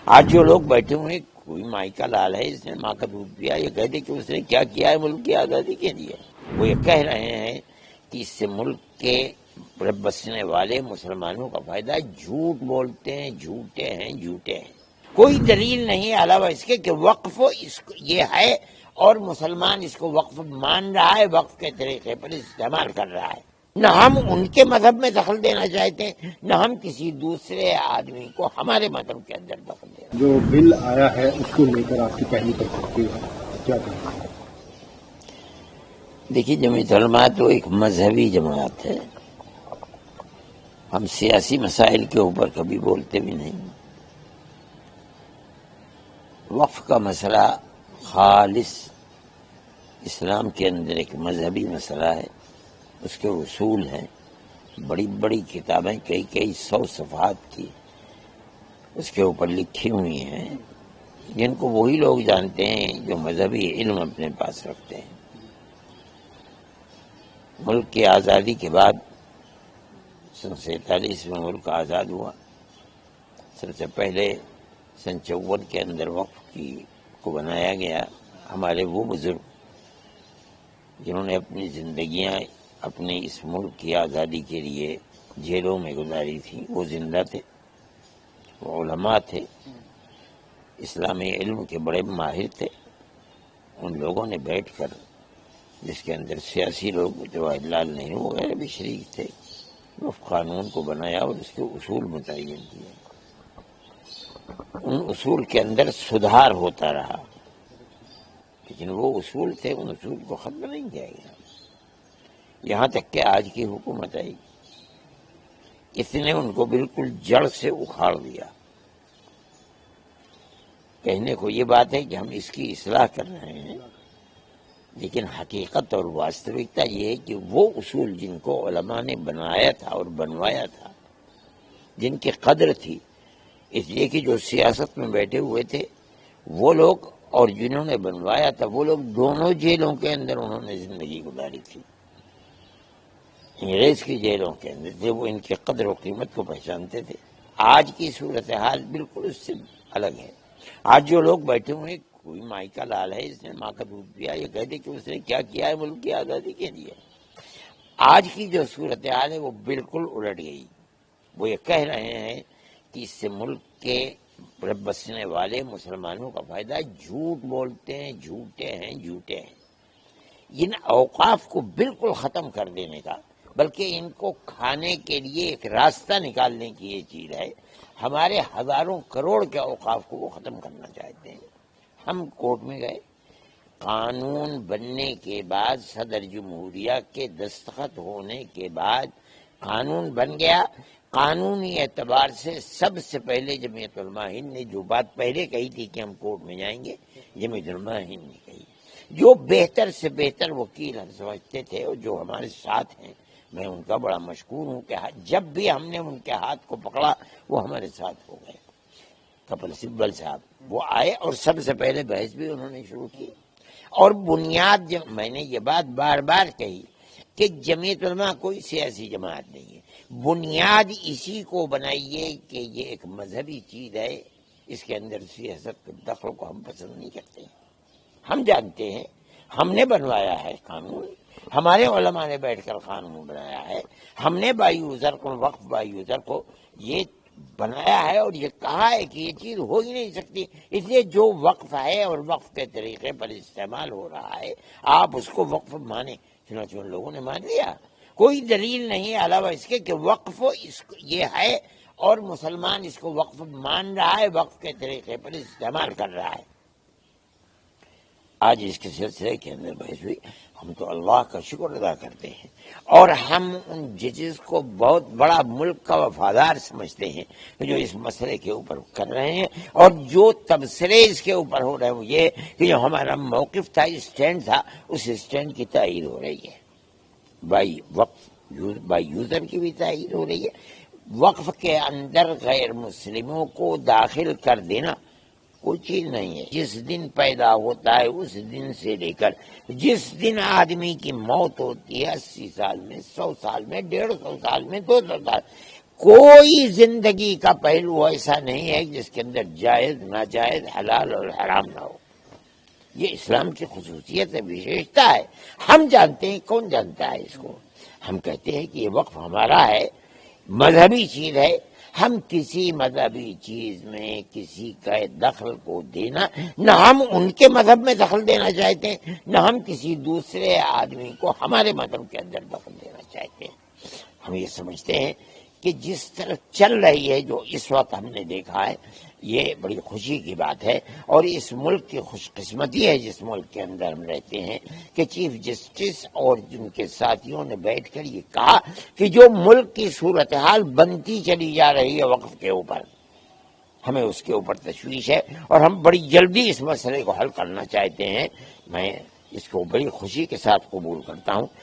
آج جو لوگ بیٹھے ہوئے، کوئی مائی کا لال ہے، اس نے ماں کا دودھ پیا، یہ کہتے کہ اس نے کیا کیا ہے ملک کی آزادی کے لیے. وہ یہ کہہ رہے ہیں کہ اس سے ملک کے بسنے والے مسلمانوں کا فائدہ ہے. جھوٹ بولتے ہیں، جھوٹے ہیں، جھوٹے ہیں. کوئی دلیل نہیں علاوہ اس کے کہ وقف یہ ہے اور مسلمان اس کو وقف مان رہا ہے، وقف کے طریقے پر استعمال کر رہا ہے. نہ ہم ان کے مذہب میں دخل دینا چاہتے ہیں، نہ ہم کسی دوسرے آدمی کو ہمارے مذہب کے اندر دخل دینا. جو بل آیا ہے اس کو لے کر آپ کی پہلی پرسپیکٹو ہے، کیا کہیں گے؟ دیکھیے، جمعیت علماء تو ایک مذہبی جماعت ہے. ہم سیاسی مسائل کے اوپر کبھی بولتے بھی نہیں. وقف کا مسئلہ خالص اسلام کے اندر ایک مذہبی مسئلہ ہے. اس کے اصول ہیں، بڑی بڑی کتابیں کئی 100 صفحات کی اس کے اوپر لکھی ہوئی ہیں، جن کو وہی لوگ جانتے ہیں جو مذہبی علم اپنے پاس رکھتے ہیں. ملک کی آزادی کے بعد 1947 میں ملک آزاد ہوا. سب سے پہلے 54 کے اندر وقف کو بنایا گیا. ہمارے وہ بزرگ جنہوں نے اپنی زندگیاں اپنے اس ملک کی آزادی کے لیے جیلوں میں گزاری تھی، وہ زندہ تھے، وہ علماء تھے، اسلامی علم کے بڑے ماہر تھے. ان لوگوں نے بیٹھ کر، جس کے اندر سیاسی لوگ جواہر لال نہرو وغیرہ بھی شریک تھے، وقف قانون کو بنایا اور اس کے اصول متعین کیے. ان اصول کے اندر سدھار ہوتا رہا، لیکن وہ اصول تھے، ان اصول کو ختم نہیں کیا گیا. یہاں تک کہ آج کی حکومت آئی، اس نے ان کو بالکل جڑ سے اکھاڑ دیا. کہنے کو یہ بات ہے کہ ہم اس کی اصلاح کر رہے ہیں، لیکن حقیقت اور واستوکتا یہ ہے کہ وہ اصول جن کو علماء نے بنایا تھا اور بنوایا تھا، جن کی قدر تھی، اس لیے کہ جو سیاست میں بیٹھے ہوئے تھے وہ لوگ اور جنہوں نے بنوایا تھا وہ لوگ دونوں جیلوں کے اندر انہوں نے زندگی گزاری تھی. انگریز کی جیلوں کے اندر تھے، وہ ان کی قدر و قیمت کو پہچانتے تھے. آج کی صورتحال بالکل اس سے الگ ہے. آج جو لوگ بیٹھے ہوئے، کوئی مائی کا لال ہے، اس نے ماں کا دودھ پیا، یہ کہتے کہ اس نے کیا کیا ہے ملک کی آزادی کے لیے. آج کی جو صورتحال ہے وہ بالکل الٹ گئی. وہ یہ کہہ رہے ہیں کہ اس سے ملک کے بسنے والے مسلمانوں کا فائدہ ہے. جھوٹ بولتے ہیں، جھوٹے ہیں، جھوٹے ہیں. ان اوقاف کو بالکل ختم کر دینے کا، بلکہ ان کو کھانے کے لیے ایک راستہ نکالنے کی یہ چیز ہے. ہمارے ہزاروں کروڑ کے اوقاف کو وہ ختم کرنا چاہتے ہیں. ہم کورٹ میں گئے، قانون بننے کے بعد، صدر جمہوریہ کے دستخط ہونے کے بعد قانون بن گیا. قانونی اعتبار سے سب سے پہلے جمعیت علماء ہند نے جو بات پہلے کہی تھی کہ ہم کورٹ میں جائیں گے، جمعیت علماء ہند نے کہی. جو بہتر سے بہتر وکیل ہم سمجھتے تھے اور جو ہمارے ساتھ ہیں، میں ان کا بڑا مشکور ہوں کہ جب بھی ہم نے ان کے ہاتھ کو پکڑا وہ ہمارے ساتھ ہو گئے. کپل سبل صاحب وہ آئے اور سب سے پہلے بحث بھی انہوں نے شروع کی. اور بنیاد میں نے یہ بات بار بار کہی کہ جمعیت علماء کوئی سیاسی جماعت نہیں ہے. بنیاد اسی کو بنائیے کہ یہ ایک مذہبی چیز ہے، اس کے اندر سیاست کے دخل کو ہم پسند نہیں کرتے. ہم جانتے ہیں، ہم نے بنوایا ہے قانون، ہمارے علماء نے بیٹھ کر قانون بنایا ہے. ہم نے بائی یوزر کو، وقف بائی یوزر کو یہ بنایا ہے اور یہ کہا ہے کہ یہ چیز ہو ہی نہیں سکتی. اس لیے جو وقف ہے اور وقف کے طریقے پر استعمال ہو رہا ہے، آپ اس کو وقف مانیں. چنانچہ ان لوگوں نے مان لیا. کوئی دلیل نہیں علاوہ اس کے کہ وقف یہ ہے اور مسلمان اس کو وقف مان رہا ہے، وقف کے طریقے پر استعمال کر رہا ہے. آج اس کے سلسلے کے اندر بحث ہوئی. ہم تو اللہ کا شکر ادا کرتے ہیں اور ہم ان ججز کو بہت بڑا ملک کا وفادار سمجھتے ہیں جو اس مسئلے کے اوپر کر رہے ہیں. اور جو تبصرے اس کے اوپر ہو رہے ہیں وہ یہ کہ جو ہمارا موقف تھا، اسٹینڈ تھا، اس اسٹینڈ کی تائید ہو رہی ہے. بائی وقف بائی یوزر کی بھی تائید ہو رہی ہے. وقف کے اندر غیر مسلموں کو داخل کر دینا کوئی چیز نہیں ہے. جس دن پیدا ہوتا ہے اس دن سے لے کر جس دن آدمی کی موت ہوتی ہے، 80 سال میں، 100 سال میں، 150 سال میں، 200 سال، کوئی زندگی کا پہلو ایسا نہیں ہے جس کے اندر جائز ناجائز حلال اور حرام نہ ہو. یہ اسلام کی خصوصیت ہے، وشیشتا ہے. ہم جانتے ہیں، کون جانتا ہے اس کو؟ ہم کہتے ہیں کہ یہ وقف ہمارا ہے، مذہبی چیز ہے. ہم کسی مذہبی چیز میں کسی کا دخل کو دینا، نہ ہم ان کے مذہب میں دخل دینا چاہتے ہیں، نہ ہم کسی دوسرے آدمی کو ہمارے مذہب کے اندر دخل دینا چاہتے ہیں. ہم یہ سمجھتے ہیں کہ جس طرح چل رہی ہے، جو اس وقت ہم نے دیکھا ہے، یہ بڑی خوشی کی بات ہے. اور اس ملک کی خوش قسمتی ہے جس ملک کے اندر ہم رہتے ہیں کہ چیف جسٹس اور جن کے ساتھیوں نے بیٹھ کر یہ کہا کہ جو ملک کی صورتحال بنتی چلی جا رہی ہے وقف کے اوپر، ہمیں اس کے اوپر تشویش ہے اور ہم بڑی جلدی اس مسئلے کو حل کرنا چاہتے ہیں. میں اس کو بڑی خوشی کے ساتھ قبول کرتا ہوں.